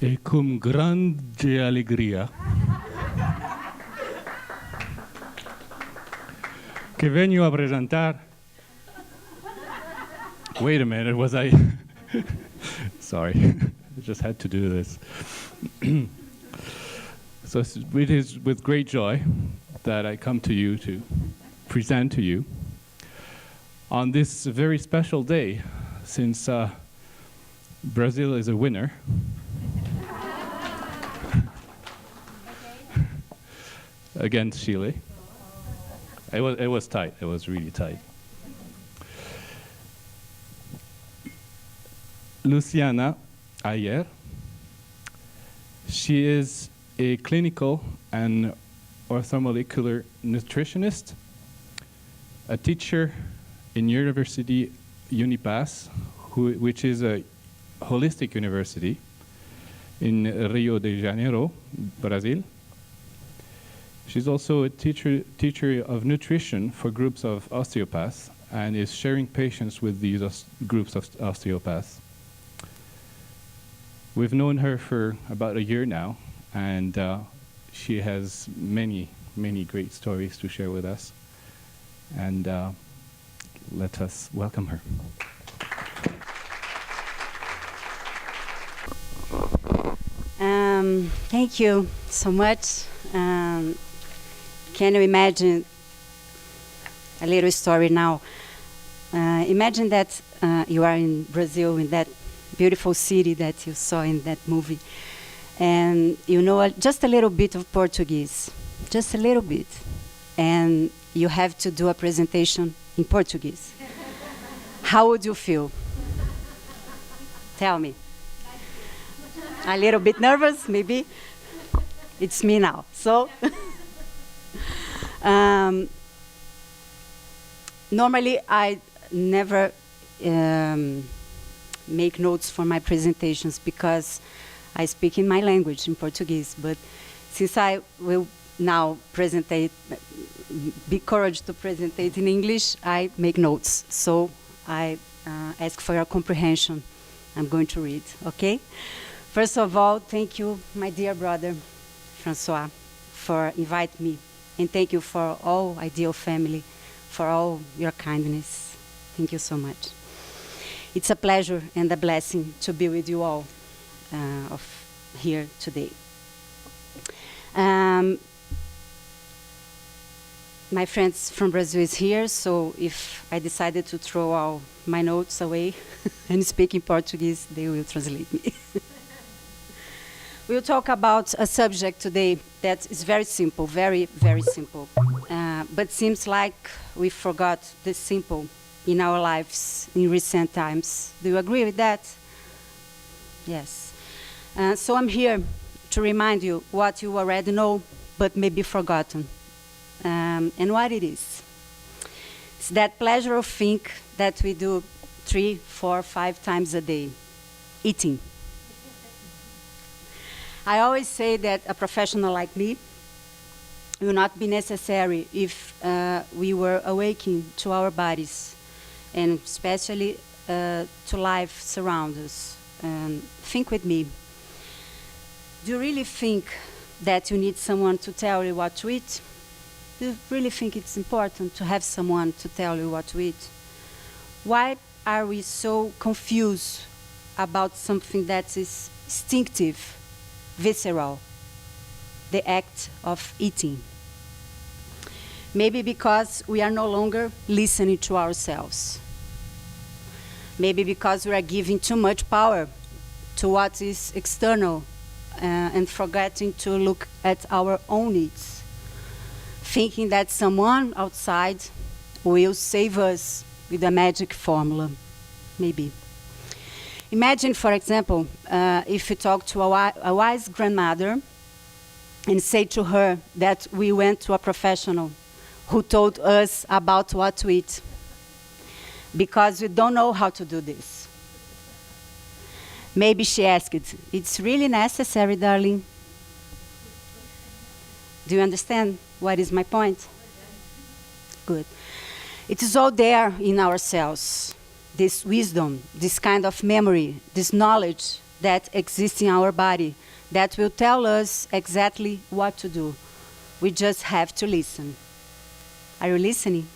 E com grande alegria que venho apresentar. Wait a minute, was I? Sorry, I just had to do this. So it is with great joy that I come to you to present to you on this very special day, since Brazil is a winner. Against Chile. It was tight. It was really tight. Luciana I.D.E.A.L. She is a clinical and orthomolecular nutritionist, a teacher in University Unipass, which is a holistic university in Rio de Janeiro, Brazil. She's also a teacher of nutrition for groups of osteopaths and is sharing patients with these groups of osteopaths. We've known her for about a year now, and she has many, many great stories to share with us. And let us welcome her. Thank you so much. Can you imagine a little story now? Imagine that you are in Brazil, in that beautiful city that you saw in that movie, and you know just a little bit of Portuguese, just a little bit, and you have to do a presentation in Portuguese. How would you feel? Tell me. A little bit nervous, maybe? It's me now. So, normally I never make notes for my presentations because I speak in my language, in Portuguese. But since I will now be encouraged to present in English, I make notes. So I ask for your comprehension. I'm going to read, okay? First of all, thank you, my dear brother, Francois, for inviting me. And thank you for all I.D.E.A.L family, for all your kindness. Thank you so much. It's a pleasure and a blessing to be with you all here today. My friends from Brazil is here, so if I decided to throw all my notes away and speak in Portuguese, they will translate me. We'll talk about a subject today that is very simple, very, very simple. But seems like we forgot the simple in our lives in recent times. Do you agree with that? Yes. So I'm here to remind you what you already know, but maybe forgotten. And what it is. It's that pleasure of think that we do 3, 4, 5 times a day, eating. I always say that a professional like me will not be necessary if we were awakening to our bodies, and especially to life surrounding us. Think with me. Do you really think that you need someone to tell you what to eat? Do you really think it's important to have someone to tell you what to eat? Why are we so confused about something that is instinctive, visceral, the act of eating? Maybe because we are no longer listening to ourselves. Maybe because we are giving too much power to what is external and forgetting to look at our own needs, thinking that someone outside will save us with a magic formula, maybe. Imagine, for example, if you talk to a wise grandmother and say to her that we went to a professional who told us about what to eat, because we don't know how to do this. Maybe she asked, "It's really necessary, darling?" Do you understand what is my point? Good. It is all there in ourselves. This wisdom, this kind of memory, this knowledge that exist in our body that will tell us exactly what to do. We just have to listen. Are you listening?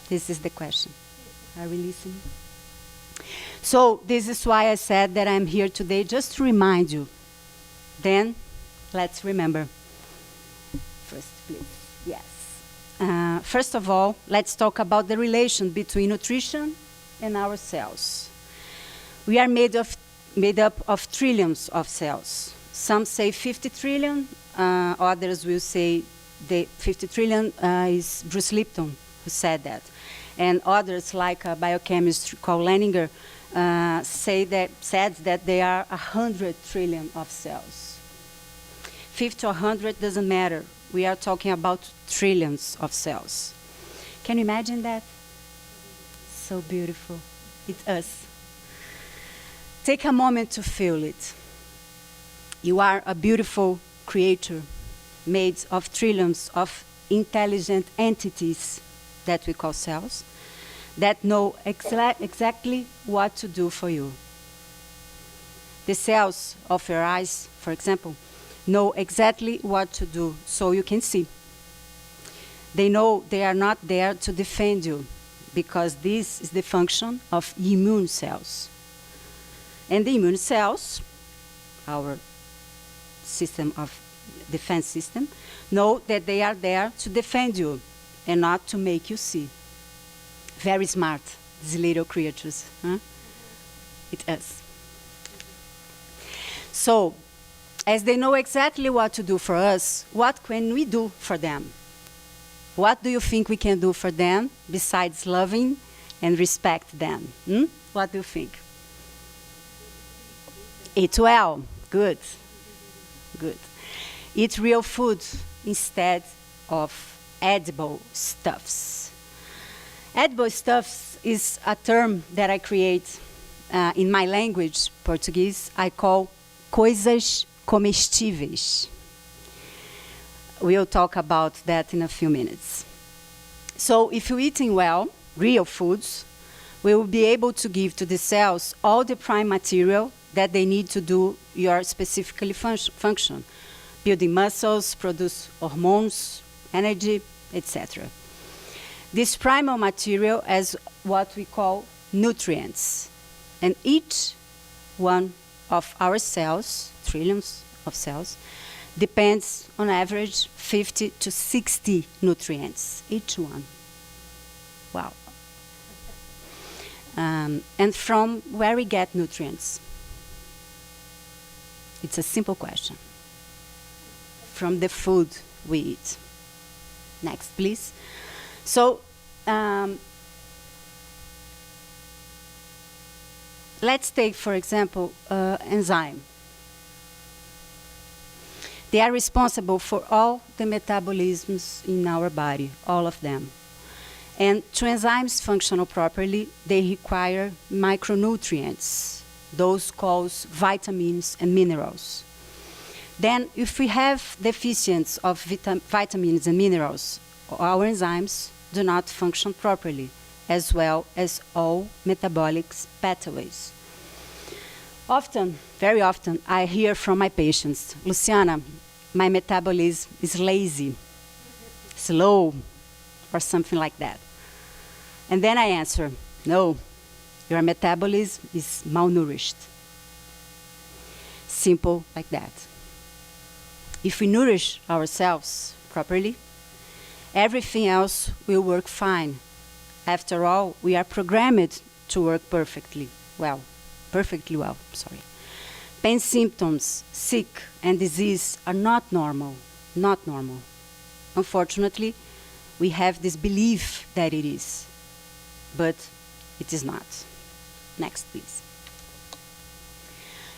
This is the question. Are we listening? So this is why I said that I'm here today, just to remind you. Then, let's remember. First, please. Yes. First of all, let's talk about the relation between nutrition and our cells. We are made up of trillions of cells. Some say 50 trillion, others will say the 50 trillion is Bruce Lipton who said that. And others, like a biochemist called Leninger, said that there are 100 trillion of cells. 50 or 100 doesn't matter. We are talking about trillions of cells. Can you imagine that? So beautiful. It's us. Take a moment to feel it. You are a beautiful creature made of trillions of intelligent entities that we call cells that know exactly what to do for you. The cells of your eyes, for example, know exactly what to do so you can see. They know they are not there to defend you because this is the function of immune cells. And the immune cells, our system of defense system, know that they are there to defend you and not to make you see. Very smart, these little creatures. Huh? It's us. So, as they know exactly what to do for us, what can we do for them? What do you think we can do for them besides loving and respect them? What do you think? Eat well. Good. Good. Eat real food instead of edible stuffs. Edible stuffs is a term that I create in my language, Portuguese. I call coisas comestíveis. We'll talk about that in a few minutes. So if you're eating well, real foods, we will be able to give to the cells all the prime material that they need to do your specifically function. Building muscles, produce hormones, energy, etc. This primal material is what we call nutrients. And each one of our cells, trillions of cells, depends on average 50 to 60 nutrients, each one. Wow. And from where we get nutrients? It's a simple question. From the food we eat. Next, please. So, let's take, for example, enzyme. They are responsible for all the metabolisms in our body, all of them. And to enzymes function properly, they require micronutrients, those called vitamins and minerals. Then, if we have deficiency of vitamins and minerals, our enzymes do not function properly, as well as all metabolic pathways. Often, very often, I hear from my patients, Luciana, my metabolism is lazy, slow, or something like that. And then I answer, no, your metabolism is malnourished. Simple like that. If we nourish ourselves properly, everything else will work fine. After all, we are programmed to work perfectly well. Pain symptoms, sick, and disease are not normal. Not normal. Unfortunately, we have this belief that it is, but it is not. Next, please.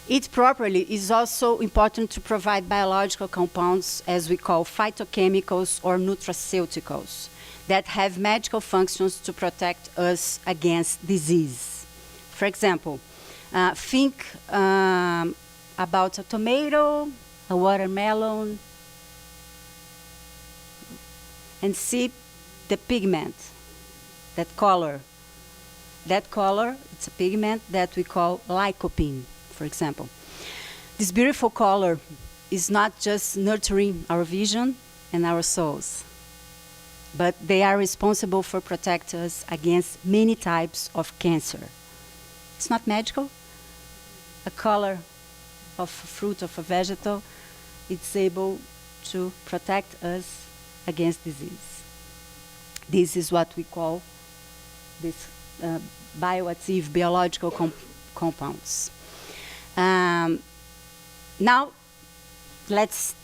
Eat properly is also important to provide biological compounds, as we call phytochemicals or nutraceuticals, that have medical functions to protect us against disease. For example, think about a tomato, a watermelon, and see the pigment, that color. That color, it's a pigment that we call lycopene. for example. This beautiful color is not just nurturing our vision and our souls, but they are responsible for protecting us against many types of cancer. It's not magical? A color of a fruit, of a vegetable, it's able to protect us against disease. This is what we call this bioactive biological compounds. Now, let's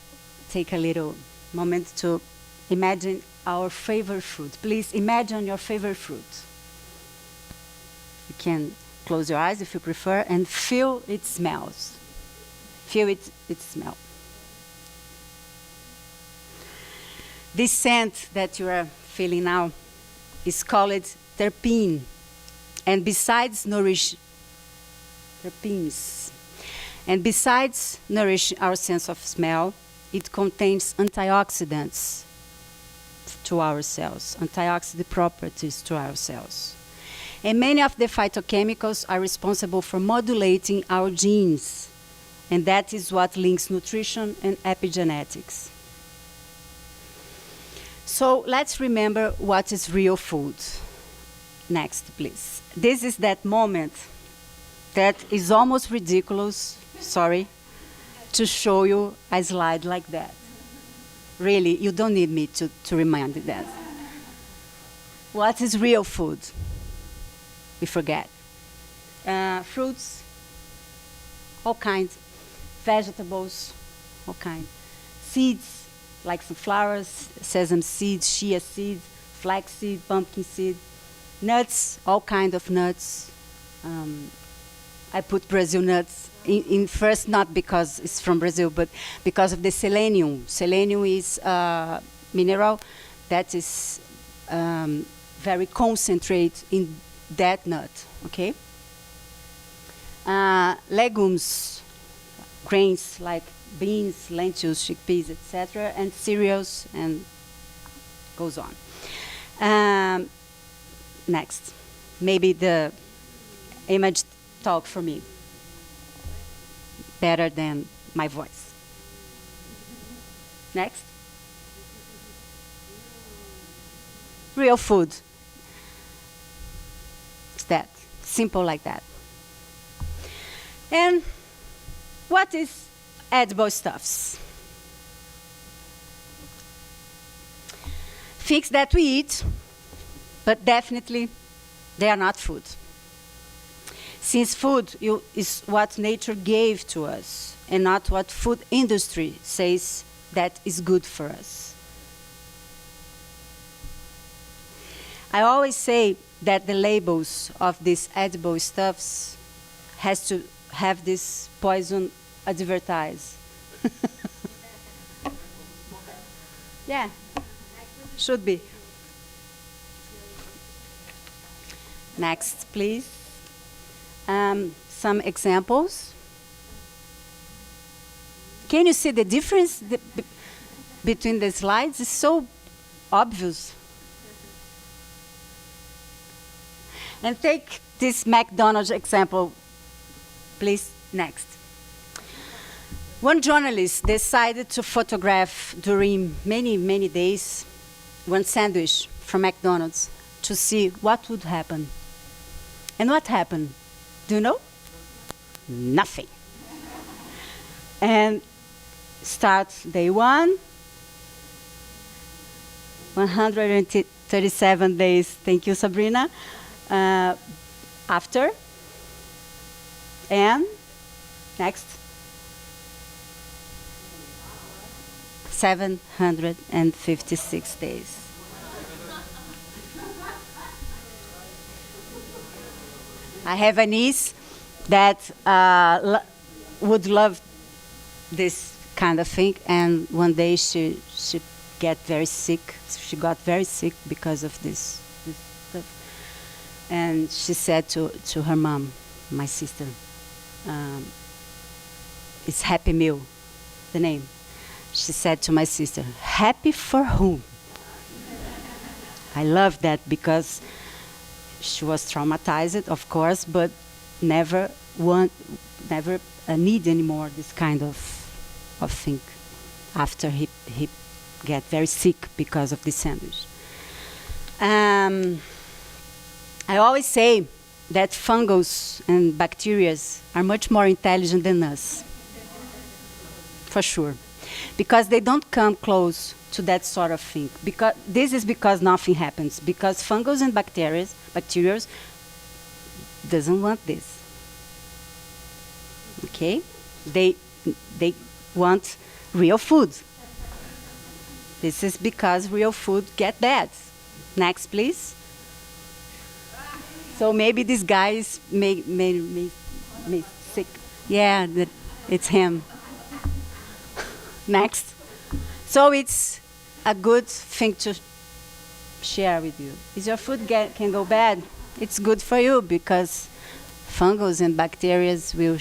take a little moment to imagine our favorite fruit. Please imagine your favorite fruit. You can close your eyes if you prefer and feel its smells. Feel its smell. This scent that you are feeling now is called terpene. And besides nourish terpenes, and besides nourish our sense of smell, it contains antioxidants to our cells, antioxidant properties to our cells. And many of the phytochemicals are responsible for modulating our genes, and that is what links nutrition and epigenetics. So let's remember what is real food. Next, please. This is that moment that is almost ridiculous, sorry, to show you a slide like that. Really, you don't need me to remind you that. What is real food? We forget. Fruits, all kinds. Vegetables, all kinds. Seeds, like sunflowers, sesame seeds, chia seeds, flax seed, pumpkin seed. Nuts, all kinds of nuts. I put Brazil nuts in first, not because it's from Brazil, but because of the selenium. Selenium is a mineral that is very concentrated in that nut, okay? Legumes, grains like beans, lentils, chickpeas, etc., and cereals, and goes on. Next, maybe the image talk for me better than my voice. Next. Real food. It's that, simple like that. And what is edible stuffs? Things that we eat, but definitely they are not food. Since food is what nature gave to us and not what food industry says that is good for us. I always say that the labels of these edible stuffs has to have this poison advertised. Yeah, should be. Next, please. Some examples. Can you see the difference between the slides? It's so obvious. And take this McDonald's example, please. Next. One journalist decided to photograph during many, many days one sandwich from McDonald's to see what would happen. And what happened? Do you know? Nothing. And start day 1, 137 days. Thank you, Sabrina. After. And next. 756 days. I have a niece that would love this kind of thing, and one day she got very sick. She got very sick because of this stuff. And she said to her mom, my sister, it's Happy Meal, the name. She said to my sister, happy for whom? I love that because she was traumatized, of course, but never never need anymore this kind of thing after he get very sick because of this sandwich. I always say that fungus and bacteria are much more intelligent than us, for sure, because they don't come close to that sort of thing. Because this is because nothing happens, because fungus and bacteria doesn't want this. Okay, they want real food. This is because real food get bad. Next, please. So maybe this guy is may sick. Yeah, it's him. Next. So it's a good thing to share with you. Is your food can go bad? It's good for you because fungus and bacteria will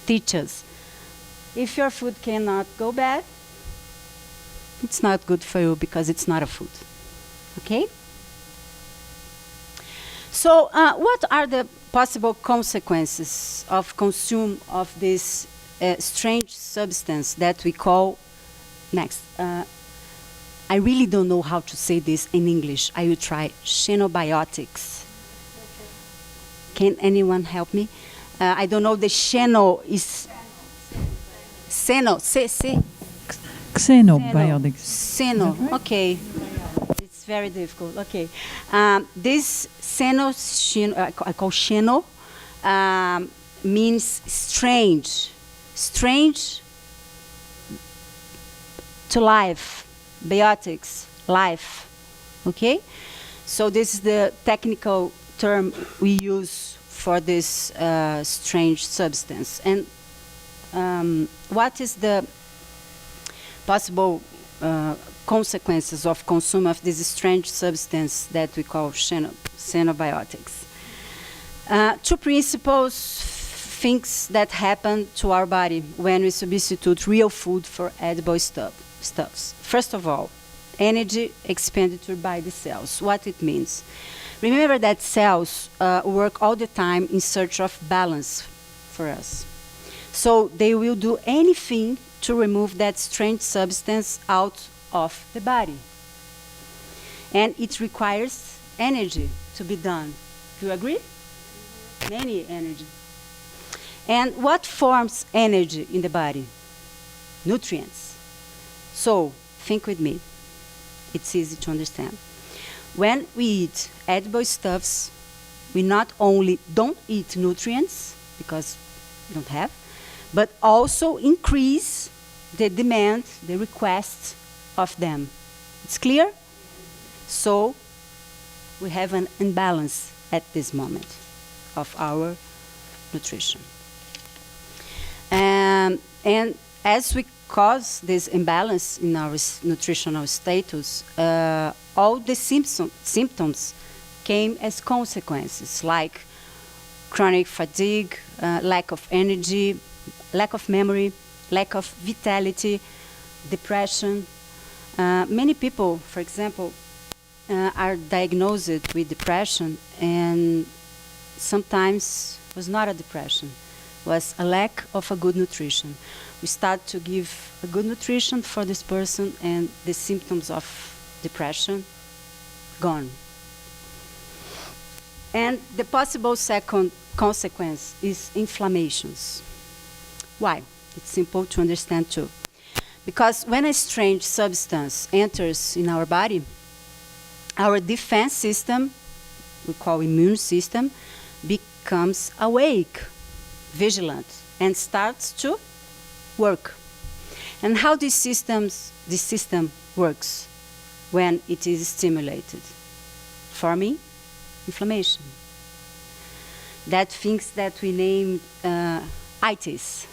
teach us. If your food cannot go bad, it's not good for you because it's not a food. Okay? So what are the possible consequences of consume of this strange substance that we call, next, I really don't know how to say this in English. I will try, xenobiotics. Can anyone help me? I don't know, the xeno is, Xenobiotics. Xeno, okay. It's very difficult, okay. This I call xeno, means strange. Strange to life, biotics, life, okay? So this is the technical term we use for this strange substance. And what is the possible consequences of consume of this strange substance that we call xenobiotics? Two principles, things that happen to our body when we substitute real food for edible stuffs. First of all, energy expenditure by the cells. What it means? Remember that cells work all the time in search of balance for us. So they will do anything to remove that strange substance out of the body. And it requires energy to be done. Do you agree? Many energy. And what forms energy in the body? Nutrients. So, think with me. It's easy to understand. When we eat edible stuffs, we not only don't eat nutrients, because we don't have, but also increase the demand, the request of them. It's clear? So, we have an imbalance at this moment of our nutrition. And as we cause this imbalance in our nutritional status, all the symptoms came as consequences, like chronic fatigue, lack of energy, lack of memory, lack of vitality, depression. Many people, for example, are diagnosed with depression, and sometimes was not a depression, was a lack of a good nutrition. We start to give a good nutrition for this person, and the symptoms of depression gone. And the possible second consequence is inflammations. Why? It's simple to understand too. Because when a strange substance enters in our body, our defense system, we call immune system, becomes awake, vigilant, and starts to work. And how this system works when it is stimulated? Forming inflammation. That things that we named I.D.E.A.L.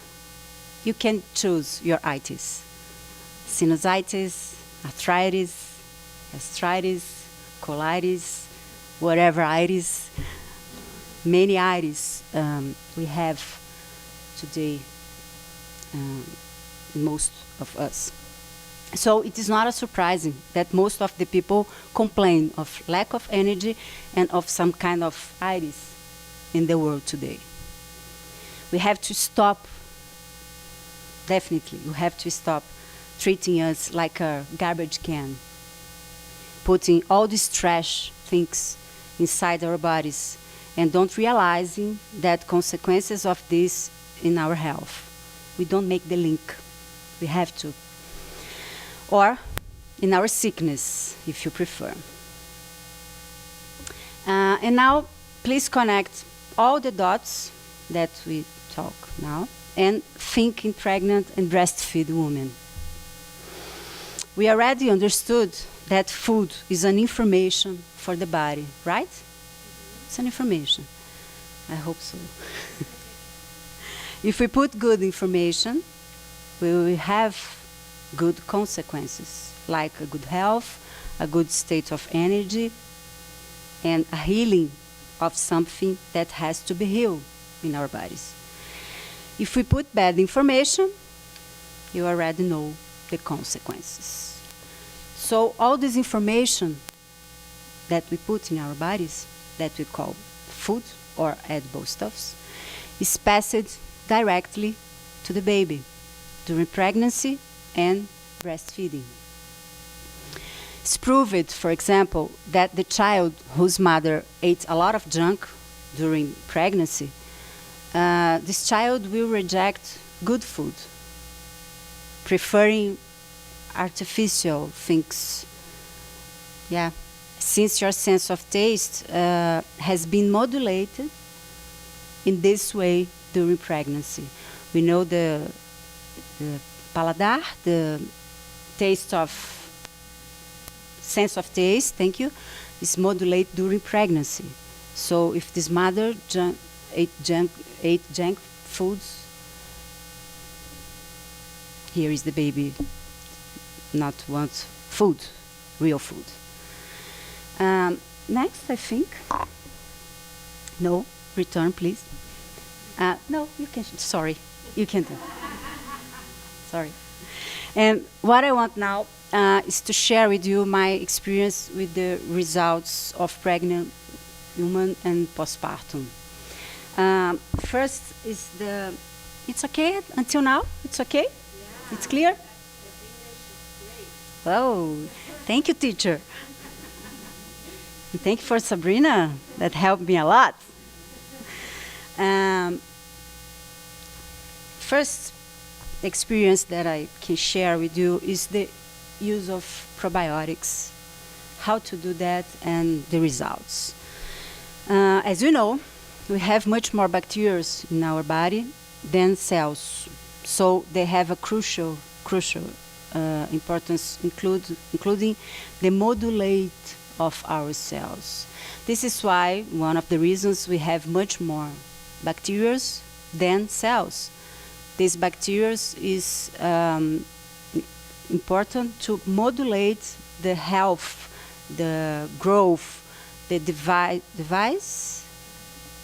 You can choose your I.D.E.A.L. Sinusitis, arthritis, gastritis, colitis, whatever itis. Many itis we have today, most of us. So it is not a surprising that most of the people complain of lack of energy and of some kind of itis in the world today. We have to stop, definitely, we have to stop treating us like a garbage can, putting all these trash things inside our bodies and don't realizing that consequences of this in our health. We don't make the link. We have to. Or in our sickness, if you prefer. And now, please connect all the dots that we talk now and think in pregnant and breastfeed women. We already understood that food is an information for the body, right? It's an information. I hope so. If we put good information, we will have good consequences, like a good health, a good state of energy, and a healing of something that has to be healed in our bodies. If we put bad information, you already know the consequences. So all this information that we put in our bodies, that we call food or edible stuffs, is passed directly to the baby during pregnancy and breastfeeding. It's proved, for example, that the child whose mother ate a lot of junk during pregnancy, this child will reject good food, preferring artificial things. Yeah, since your sense of taste has been modulated in this way during pregnancy. We know the paladar, the taste of sense of taste, thank you, is modulated during pregnancy. So if this mother ate junk foods, here is the baby not want food, real food. Next, I think. No, return, please. No, you can, sorry, you can do. Sorry. And what I want now is to share with you my experience with the results of pregnant women and postpartum. First is it's okay until now? It's okay? Yeah. It's clear? Oh, thank you, teacher. And thank you for Sabrina, that helped me a lot. First experience that I can share with you is the use of probiotics, how to do that and the results. As you know, we have much more bacteria in our body than cells, so they have a crucial importance, including the modulate of our cells. This is why one of the reasons we have much more bacteria than cells. This bacteria is important to modulate the health, the growth, the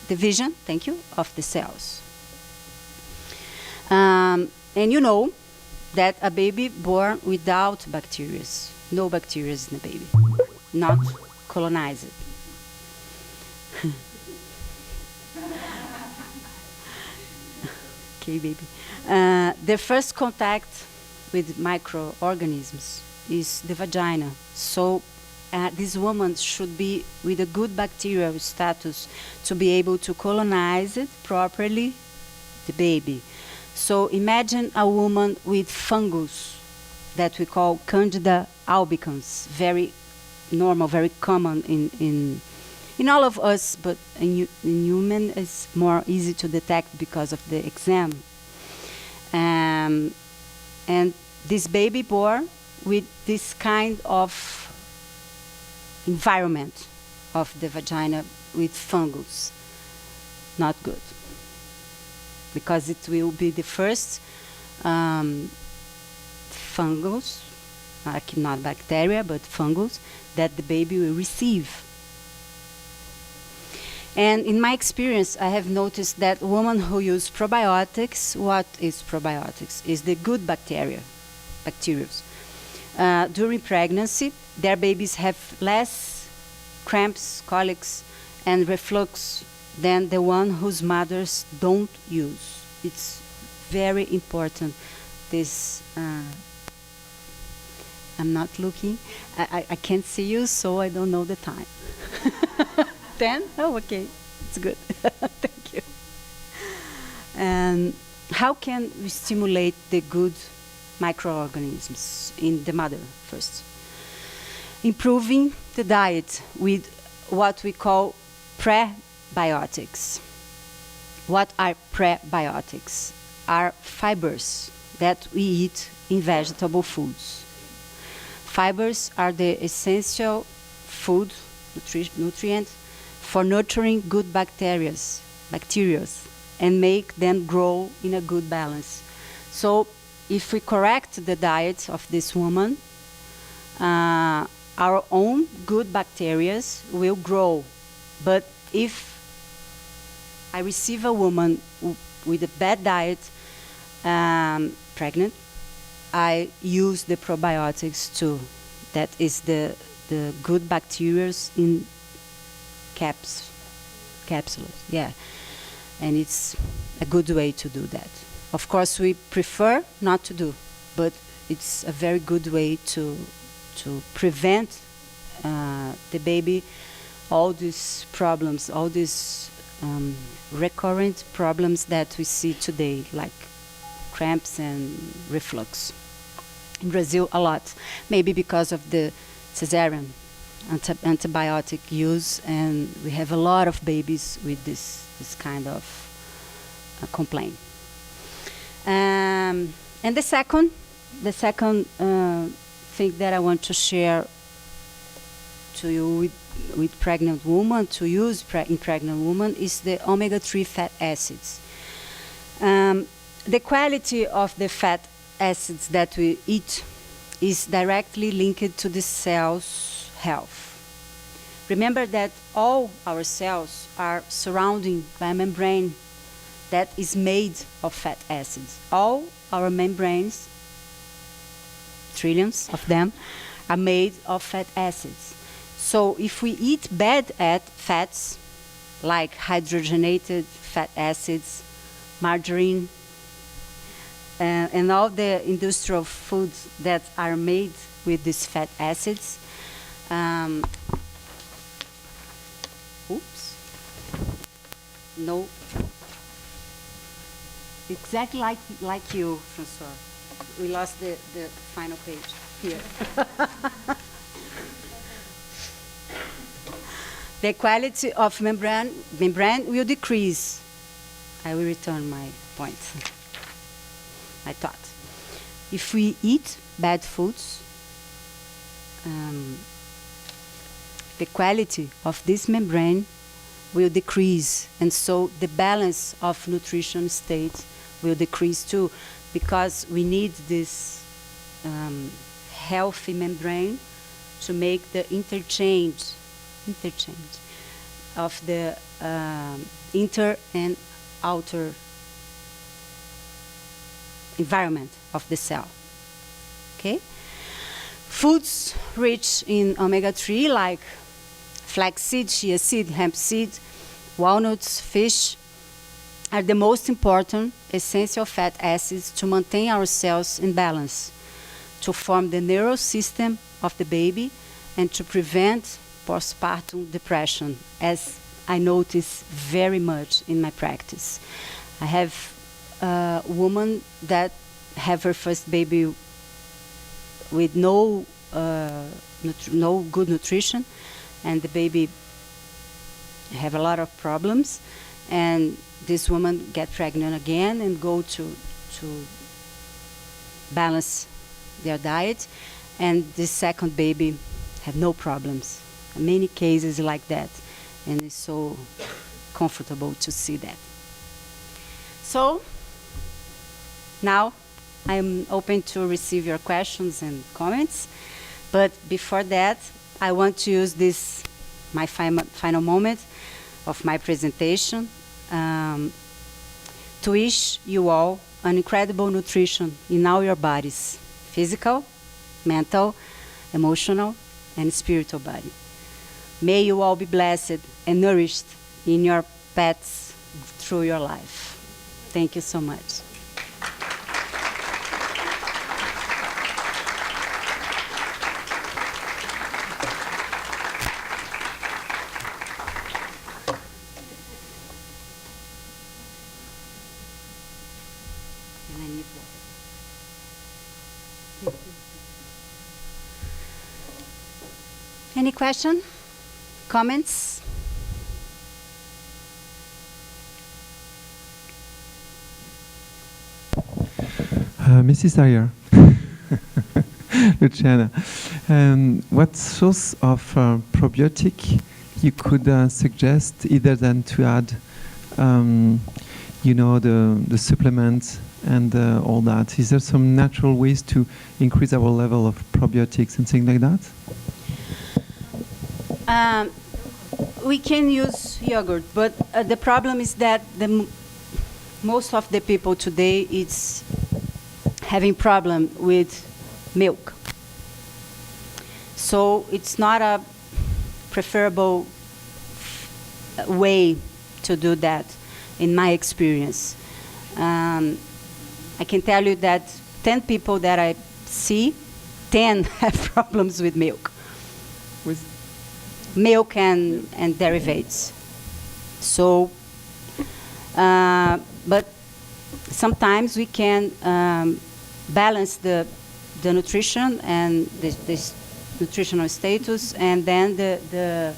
division, thank you, of the cells. And you know that a baby born without bacteria, no bacteria in the baby, not colonized. Okay, baby. The first contact with microorganisms is the vagina. So this woman should be with a good bacterial status to be able to colonize it properly, the baby. So imagine a woman with fungus that we call Candida albicans, very normal, very common in all of us, but in human it's more easy to detect because of the exam. And this baby born with this kind of environment of the vagina with fungus, not good. Because it will be the first fungus, not bacteria, but fungus, that the baby will receive. And in my experience, I have noticed that women who use probiotics, what is probiotics? Is the good bacteria. During pregnancy, their babies have less cramps, colics, and reflux than the one whose mothers don't use. It's very important. This, I'm not looking. I can't see you, so I don't know the time. 10? Oh, okay. It's good. Thank you. And how can we stimulate the good microorganisms in the mother first? Improving the diet with what we call prebiotics. What are prebiotics? Are fibers that we eat in vegetable foods. Fibers are the essential food nutrient for nurturing good bacteria, and make them grow in a good balance. So if we correct the diet of this woman, our own good bacteria will grow. But if I receive a woman with a bad diet, pregnant, I use the probiotics too. That is the good bacteria in capsules, yeah. And it's a good way to do that. Of course, we prefer not to do, but it's a very good way to prevent the baby all these problems, all these recurrent problems that we see today, like cramps and reflux. In Brazil, a lot. Maybe because of the cesarean antibiotic use, and we have a lot of babies with this kind of complaint. And the second thing that I want to share to you with pregnant women, to use in pregnant women, is the omega-3 fat acids. The quality of the fat acids that we eat is directly linked to the cell's health. Remember that all our cells are surrounded by a membrane that is made of fat acids. All our membranes, trillions of them, are made of fat acids. So if we eat bad fats, like hydrogenated fat acids, margarine, and all the industrial foods that are made with these fat acids, oops, no, exactly like you, Francois. We lost the final page here. The quality of membrane will decrease. I will return my point. I thought, if we eat bad foods, the quality of this membrane will decrease, and so the balance of nutrition state will decrease too, because we need this healthy membrane to make the interchange of the inter and outer environment of the cell. Okay? Foods rich in omega-3, like flaxseed, chia seed, hemp seed, walnuts, fish, are the most important essential fat acids to maintain our cells in balance, to form the neural system of the baby, and to prevent postpartum depression, as I notice very much in my practice. I have a woman that have her first baby with no good nutrition, and the baby have a lot of problems, and this woman get pregnant again and go to balance their diet, and this second baby have no problems. Many cases like that, and it's so comfortable to see that. So now I'm open to receive your questions and comments, but before that, I want to use this, my final moment of my presentation, to wish you all an incredible nutrition in all your bodies, physical, mental, emotional, and spiritual body. May you all be blessed and nourished in your pets through your life. Thank you so much. And I need water. Any question? Comments? Mrs. Ayer, Luciana, what source of probiotic you could suggest, either than to add, the supplements and all that? Is there some natural ways to increase our level of probiotics and things like that? We can use yogurt, but the problem is that most of the people today it's having problem with milk. So it's not a preferable way to do that, in my experience. I can tell you that 10 people that I see, 10 have problems with milk. With Milk and derivatives. So, but sometimes we can balance the nutrition and the nutritional status, and then the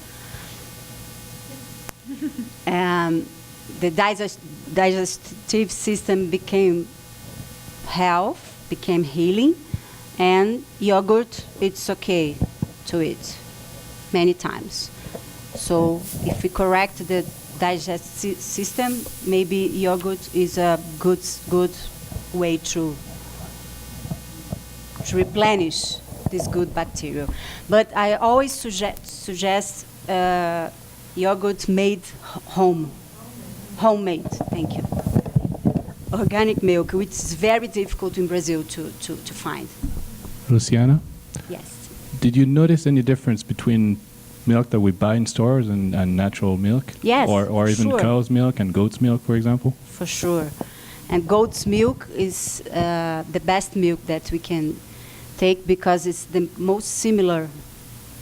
digestive system became healing, and yogurt, it's okay to eat many times. So if we correct the digestive system, maybe yogurt is a good way to replenish this good bacteria. But I always suggest yogurt made homemade. Thank you. Organic milk, which is very difficult in Brazil to find. Luciana, Yes. did you notice any difference between milk that we buy in stores and natural milk? Yes, Or even sure. cow's milk and goat's milk, for example? For sure. And goat's milk is the best milk that we can take because it's the most similar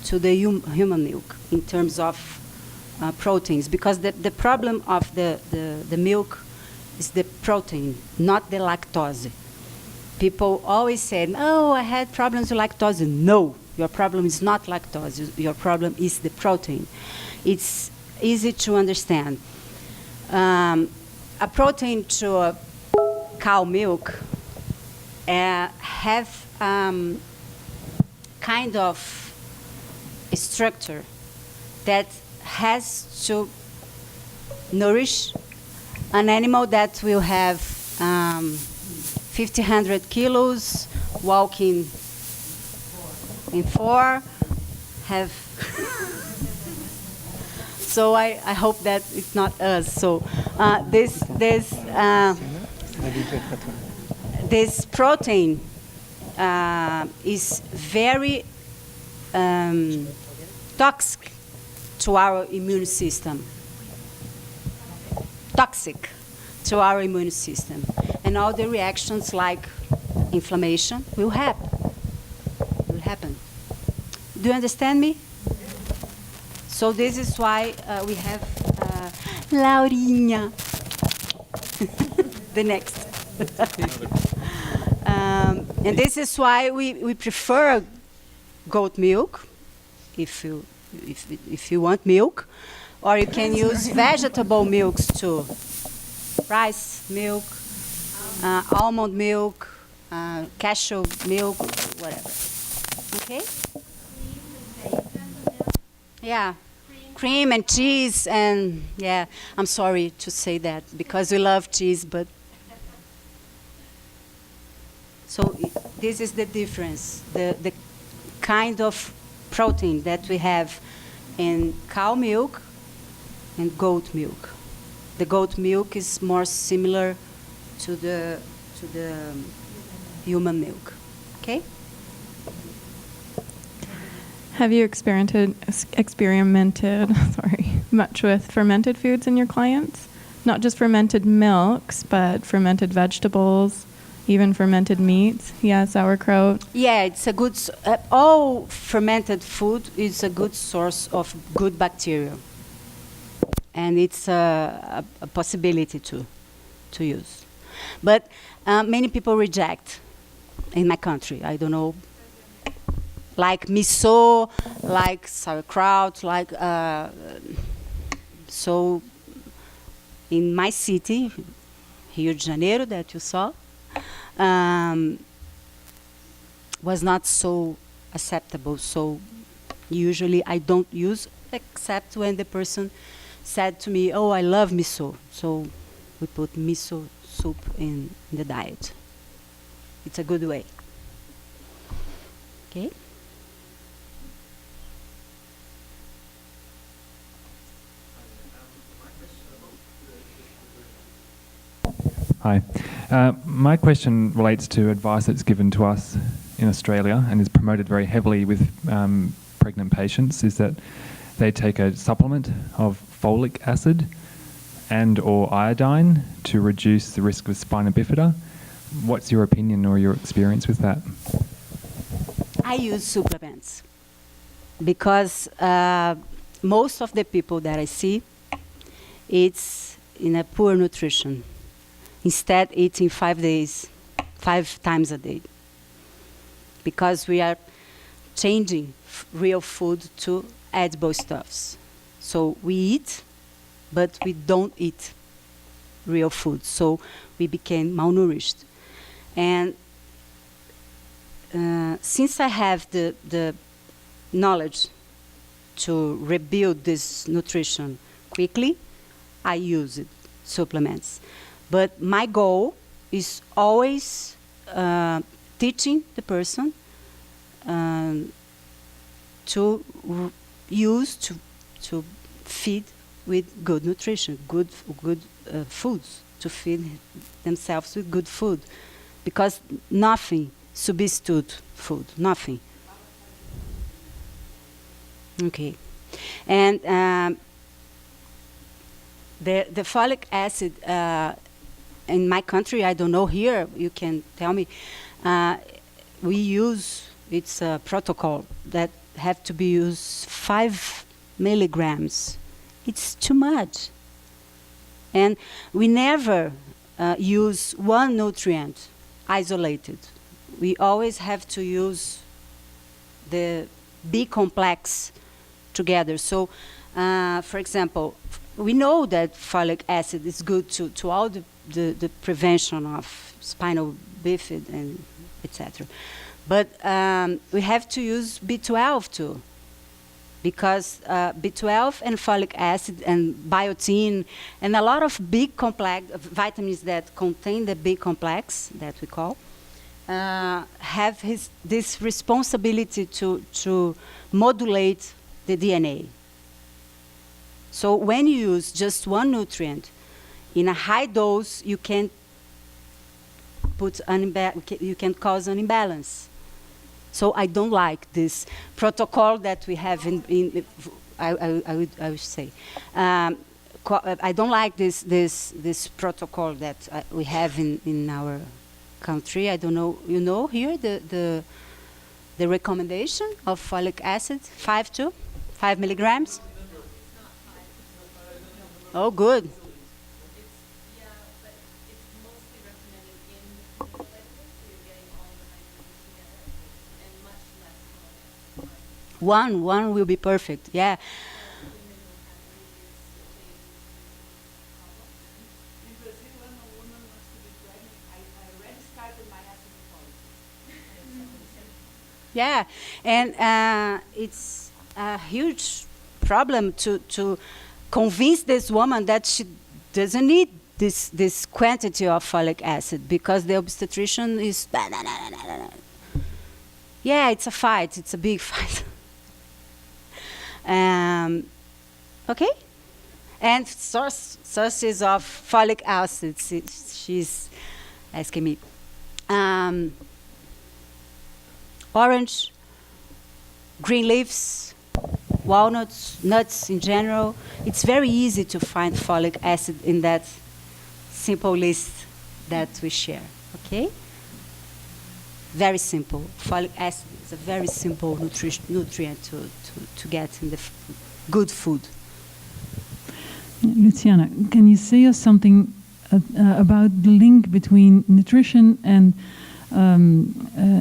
to the human milk in terms of proteins. Because the problem of the milk is the protein, not the lactose. People always say, oh, I had problems with lactose. No, your problem is not lactose. Your problem is the protein. It's easy to understand. A protein to a cow milk have kind of a structure that has to nourish an animal that will have 1,500 kilos, walking in 4, have. So I hope that it's not us. So this protein is very toxic to our immune system. Toxic to our immune system. And all the reactions like inflammation will happen. Do you understand me? So this is why we have Laurinha. The next. And this is why we prefer goat milk, if you want milk, or you can use vegetable milks too. Rice milk, almond milk, cashew milk, whatever. Okay? Yeah. Cream and cheese, and yeah, I'm sorry to say that because we love cheese, but so this is the difference, the kind of protein that we have in cow milk and goat milk. The goat milk is more similar to the human milk. Okay? Have you experimented sorry, much with fermented foods in your clients? Not just fermented milks, but fermented vegetables, even fermented meats. Yeah, sauerkraut. Yeah, it's a good. All fermented food is a good source of good bacteria, and it's a possibility to use. But many people reject in my country. I don't know, like miso, like sauerkraut, like so. In my city, Rio de Janeiro, that you saw, was not so acceptable. So usually I don't use, except when the person said to me, "Oh, I love miso." So we put miso soup in the diet. It's a good way. Okay. Hi. My question relates to advice that's given to us in Australia and is promoted very heavily with pregnant patients, is that they take a supplement of folic acid and or iodine to reduce the risk of spina bifida. What's your opinion or your experience with that? I use supplements because most of the people that I see, it's in a poor nutrition. Instead, eating 5 times a day. Because we are changing real food to edible stuffs. So we eat, but we don't eat real food. So we became malnourished. And since I have the knowledge to rebuild this nutrition quickly, I use it, supplements. But my goal is always teaching the person to use, to feed with good nutrition, good foods, to feed themselves with good food. Because nothing substitute food, nothing. Okay. And the folic acid, in my country, I don't know here, you can tell me, we use, it's a protocol that have to be used 5 milligrams. It's too much. And we never use one nutrient isolated. We always have to use the B complex together. So, for example, we know that folic acid is good to all the prevention of spinal bifid and etc. But we have to use B12 too, because B12 and folic acid and biotin and a lot of big complex vitamins that contain the B complex that we call have this responsibility to modulate the DNA. So when you use just one nutrient in a high dose, you can you can cause an imbalance. So I don't like this protocol that we have I would say. I don't like this protocol that we have in our country. I don't know. You know here the recommendation of folic acid 5 milligrams. Oh, good. One will be perfect. Yeah. Yeah, and it's a huge problem to convince this woman that she doesn't need this quantity of folic acid because the obstetrician is. Yeah, it's a fight. It's a big fight. Okay, and sources of folic acid. She's asking me. Orange, green leaves, walnuts, nuts in general. It's very easy to find folic acid in that simple list that we share, okay? Very simple. Folic acid is a very simple nutrient to get in the good food. Luciana, can you say us something about the link between nutrition and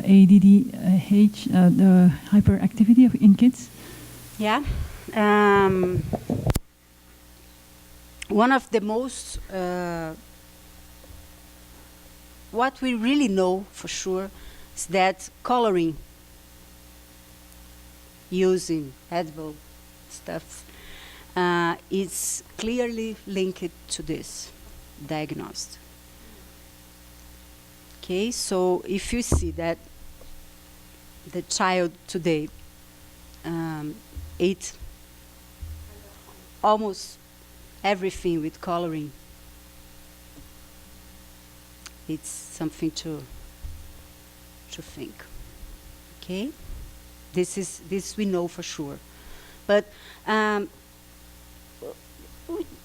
I.D.E.A.L, the hyperactivity in kids? Yeah. One of the most, what we really know for sure is that coloring using edible stuff is clearly linked to this diagnosis. Okay, so if you see that the child today ate almost everything with coloring, it's something to think. Okay, this we know for sure, but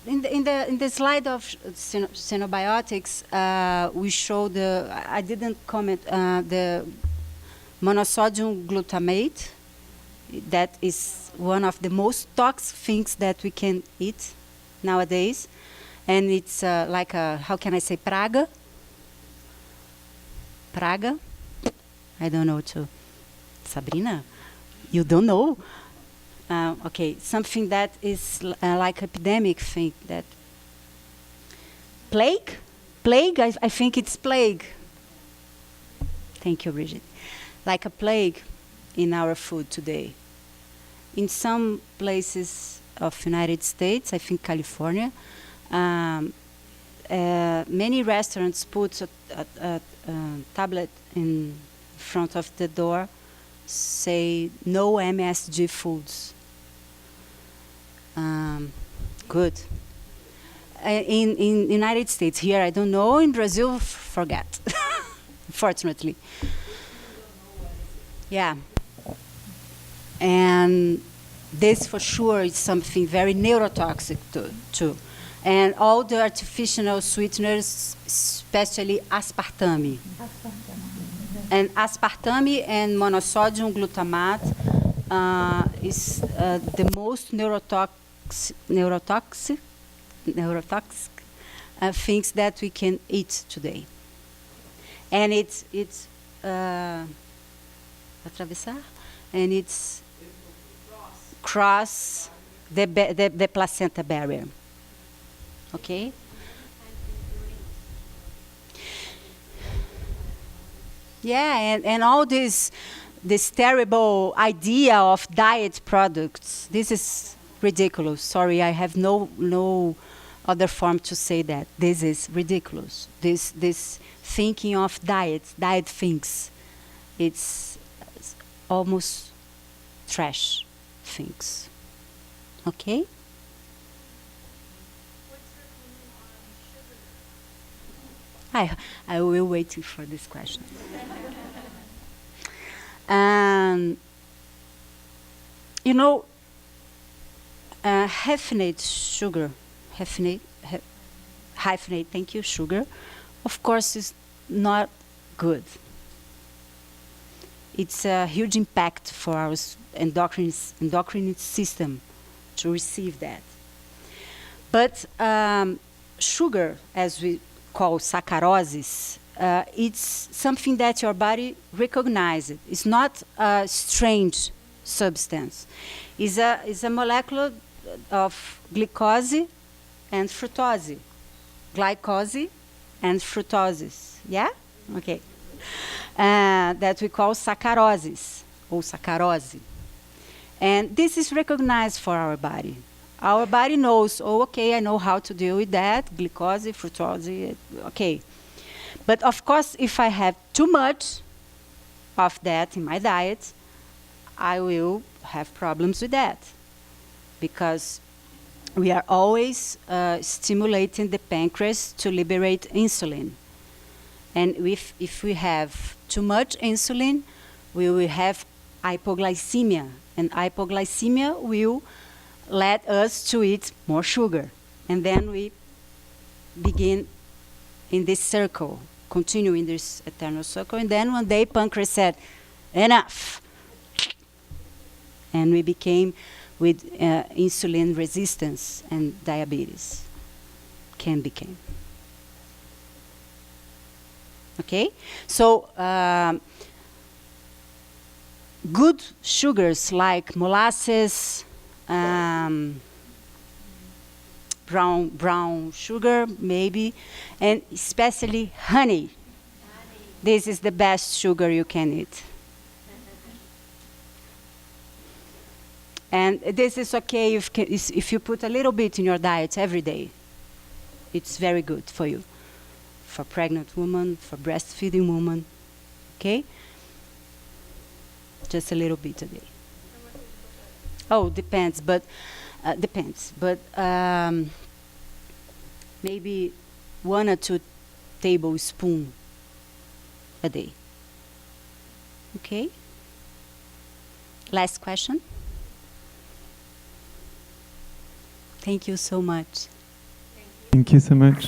in the slide of xenobiotics, we show I didn't comment the monosodium glutamate. That is one of the most toxic things that we can eat nowadays, and it's like a, how can I say, praga? Praga? I don't know too. Sabrina, you don't know? Okay, something that is like epidemic thing. That plague? Plague? I think it's plague. Thank you, Bridget. Like a plague in our food today. In some places of United States, I think California, many restaurants put a tablet in front of the door, say no MSG foods. Good. In United States, here I don't know. In Brazil, forget. Fortunately. Yeah. And this for sure is something very neurotoxic too. And all the artificial sweeteners, especially aspartame. And aspartame and monosodium glutamate is the most neurotoxic things that we can eat today. And it's atravessar, and it's cross the placenta barrier. Okay? Yeah, and all this terrible idea of diet products, this is ridiculous. Sorry, I have no other form to say that. This is ridiculous. This thinking of diet things, it's almost trash things. Okay? I will wait for this question. You know, hyphenate sugar, hyphenate, thank you, sugar, of course, is not good. It's a huge impact for our endocrine system to receive that. But sugar, as we call saccharoses, it's something that your body recognizes. It's not a strange substance. It's a molecule of glucose and fructose. Glycose and fructose. Yeah? Okay. That we call saccharoses, or saccharose. And this is recognized for our body. Our body knows, oh, okay, I know how to deal with that, glucose, fructose, okay. But of course, if I have too much of that in my diet, I will have problems with that. Because we are always stimulating the pancreas to liberate insulin. And if we have too much insulin, we will have hypoglycemia. And hypoglycemia will let us to eat more sugar. And then we begin in this circle, continue in this eternal circle. And then one day pancreas said, enough. And we became with insulin resistance and diabetes. Can become. Okay? So, good sugars like molasses, brown sugar, maybe, and especially honey. This is the best sugar you can eat. And this is okay if you put a little bit in your diet every day. It's very good for you, for pregnant women, for breastfeeding women. Okay? Just a little bit a day. Oh, depends, but maybe 1 or 2 tablespoons a day. Okay? Last question. Thank you so much. Thank you so much.